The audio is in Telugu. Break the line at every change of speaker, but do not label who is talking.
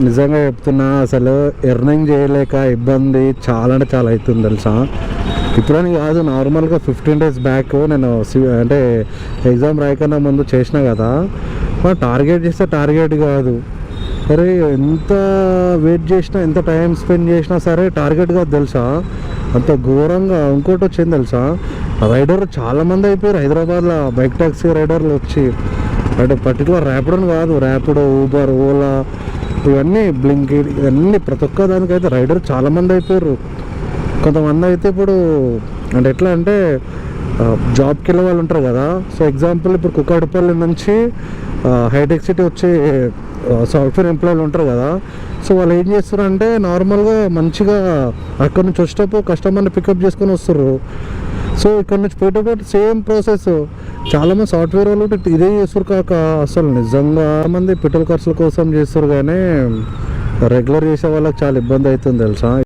నిజంగా చెప్తున్నా, అసలు ఎర్నింగ్ చేయలేక ఇబ్బంది చాలా అంటే చాలా అవుతుంది తెలుసా. ఇప్పుడని కాదు, నార్మల్గా 15 days బ్యాక్ నేను అంటే ఎగ్జామ్ రాయకన్నా ముందు చేసిన కదా. టార్గెట్ చేస్తే టార్గెట్ కాదు. సరే ఎంత వెయిట్ చేసినా, ఎంత టైం స్పెండ్ చేసినా సరే టార్గెట్ కాదు తెలుసా. అంత ఘోరంగా. ఇంకోటి వచ్చింది తెలుసా, రైడర్ చాలామంది అయిపోయారు హైదరాబాద్లో. బైక్ ట్యాక్సీ రైడర్లు వచ్చి, అంటే పర్టికులర్ ర్యాపిడో కాదు, ర్యాపిడో, ఊబర్, ఓలా, ఇవన్నీ బ్లింకిట్, ఇవన్నీ ప్రతి ఒక్క దానికైతే రైడర్ చాలామంది అయిపోయారు. కొంతమంది అయితే ఇప్పుడు అంటే ఎట్లా అంటే జాబ్కి వెళ్ళే వాళ్ళు ఉంటారు కదా. సో ఎగ్జాంపుల్ ఇప్పుడు కుక్కడపల్లి నుంచి హైటెక్ సిటీ వచ్చే సాఫ్ట్వేర్ ఎంప్లాయీలు ఉంటారు కదా. సో వాళ్ళు ఏం చేస్తారంటే నార్మల్గా మంచిగా అక్కడ నుంచి వచ్చేటప్పుడు కస్టమర్ని పికప్ చేసుకొని వస్తారు. సో ఇక్కడ నుంచి పోయేటప్పుడు సేమ్ ప్రాసెస్. చాలామంది సాఫ్ట్వేర్ వాళ్ళు ఇదే చేస్తారు కాక, అసలు నిజంగా మంది పెట్రోల్ ఖర్చుల కోసం చేస్తారు, కానీ రెగ్యులర్ చేసే వాళ్ళకి చాలా ఇబ్బంది అవుతుంది తెలుసా.